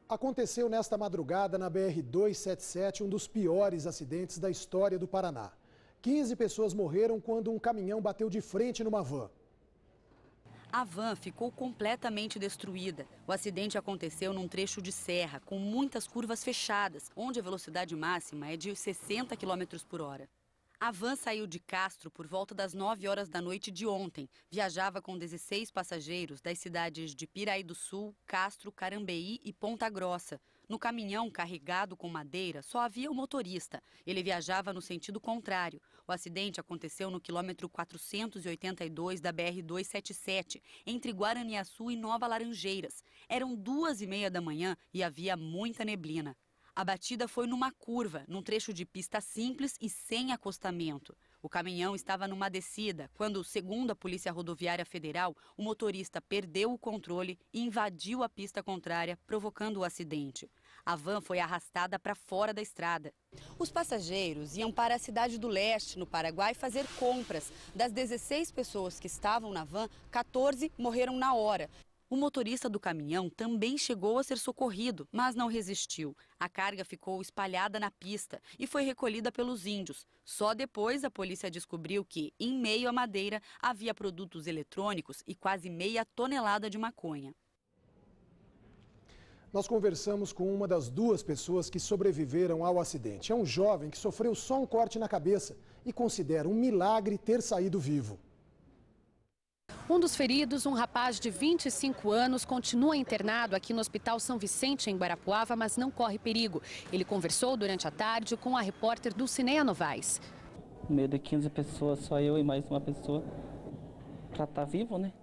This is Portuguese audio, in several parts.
Aconteceu nesta madrugada na BR-277 um dos piores acidentes da história do Paraná. 15 pessoas morreram quando um caminhão bateu de frente numa van. A van ficou completamente destruída. O acidente aconteceu num trecho de serra, com muitas curvas fechadas, onde a velocidade máxima é de 60 km por hora. A van saiu de Castro por volta das 9 horas da noite de ontem. Viajava com 16 passageiros das cidades de Piraí do Sul, Castro, Carambeí e Ponta Grossa. No caminhão carregado com madeira, só havia o motorista. Ele viajava no sentido contrário. O acidente aconteceu no quilômetro 482 da BR-277, entre Guaraniaçu e Nova Laranjeiras. Eram 2h30 da manhã e havia muita neblina. A batida foi numa curva, num trecho de pista simples e sem acostamento. O caminhão estava numa descida quando, segundo a Polícia Rodoviária Federal, o motorista perdeu o controle e invadiu a pista contrária, provocando o acidente. A van foi arrastada para fora da estrada. Os passageiros iam para a cidade do Leste, no Paraguai, fazer compras. Das 16 pessoas que estavam na van, 14 morreram na hora. O motorista do caminhão também chegou a ser socorrido, mas não resistiu. A carga ficou espalhada na pista e foi recolhida pelos índios. Só depois a polícia descobriu que, em meio à madeira, havia produtos eletrônicos e quase meia tonelada de maconha. Nós conversamos com uma das duas pessoas que sobreviveram ao acidente. É um jovem que sofreu só um corte na cabeça e considera um milagre ter saído vivo. Um dos feridos, um rapaz de 25 anos, continua internado aqui no Hospital São Vicente, em Guarapuava, mas não corre perigo. Ele conversou durante a tarde com a repórter Dulcinea Novaes. No meio de 15 pessoas, só eu e mais uma pessoa, para estar vivo, né?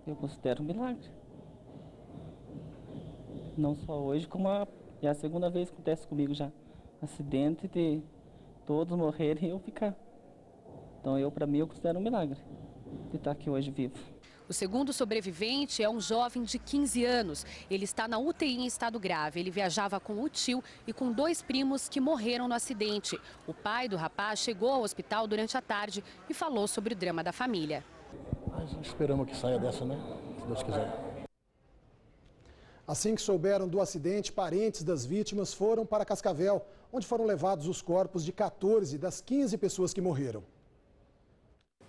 Eu considero um milagre. Não só hoje, como é a segunda vez que acontece comigo já. Acidente de todos morrerem e eu ficar. Então, para mim, eu considero um milagre de estar aqui hoje vivo. O segundo sobrevivente é um jovem de 15 anos. Ele está na UTI em estado grave. Ele viajava com o tio e com 2 primos que morreram no acidente. O pai do rapaz chegou ao hospital durante a tarde e falou sobre o drama da família. Mas esperamos que saia dessa, né? Se Deus quiser. Assim que souberam do acidente, parentes das vítimas foram para Cascavel, onde foram levados os corpos de 14 das 15 pessoas que morreram.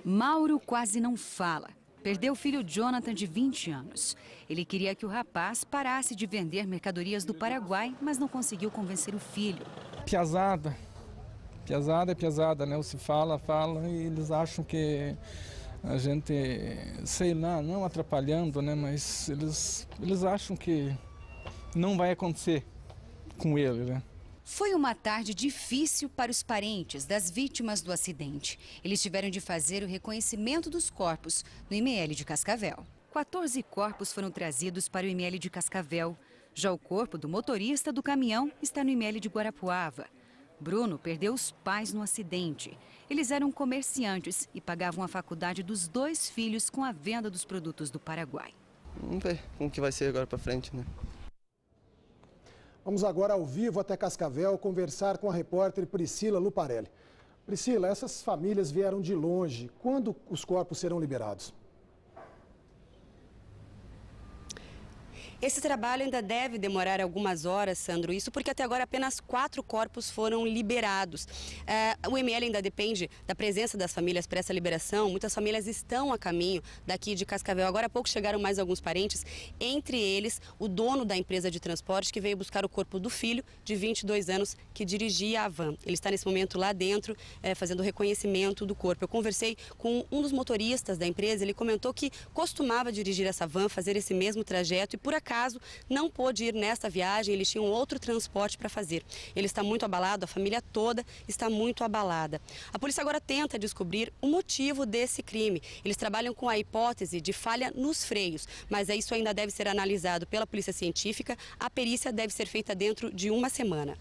Mauro quase não fala. Perdeu o filho Jonathan, de 20 anos. Ele queria que o rapaz parasse de vender mercadorias do Paraguai, mas não conseguiu convencer o filho. Piazada. Piazada é piazada, né? Se fala e eles acham que a gente, sei lá, não atrapalhando, né? Mas eles acham que não vai acontecer com ele, né? Foi uma tarde difícil para os parentes das vítimas do acidente. Eles tiveram de fazer o reconhecimento dos corpos no IML de Cascavel. 14 corpos foram trazidos para o IML de Cascavel. Já o corpo do motorista do caminhão está no IML de Guarapuava. Bruno perdeu os pais no acidente. Eles eram comerciantes e pagavam a faculdade dos 2 filhos com a venda dos produtos do Paraguai. Vamos ver como que vai ser agora para frente, né? Vamos agora ao vivo até Cascavel conversar com a repórter Priscila Luparelli. Priscila, essas famílias vieram de longe. Quando os corpos serão liberados? Esse trabalho ainda deve demorar algumas horas, Sandro, isso porque até agora apenas 4 corpos foram liberados. O IML ainda depende da presença das famílias para essa liberação. Muitas famílias estão a caminho daqui de Cascavel. Agora há pouco chegaram mais alguns parentes, entre eles o dono da empresa de transporte que veio buscar o corpo do filho de 22 anos que dirigia a van. Ele está nesse momento lá dentro fazendo o reconhecimento do corpo. Eu conversei com um dos motoristas da empresa, ele comentou que costumava dirigir essa van, fazer esse mesmo trajeto e por acaso não pôde ir nesta viagem, eles tinham outro transporte para fazer. Ele está muito abalado, a família toda está muito abalada. A polícia agora tenta descobrir o motivo desse crime. Eles trabalham com a hipótese de falha nos freios, mas isso ainda deve ser analisado pela polícia científica. A perícia deve ser feita dentro de uma semana.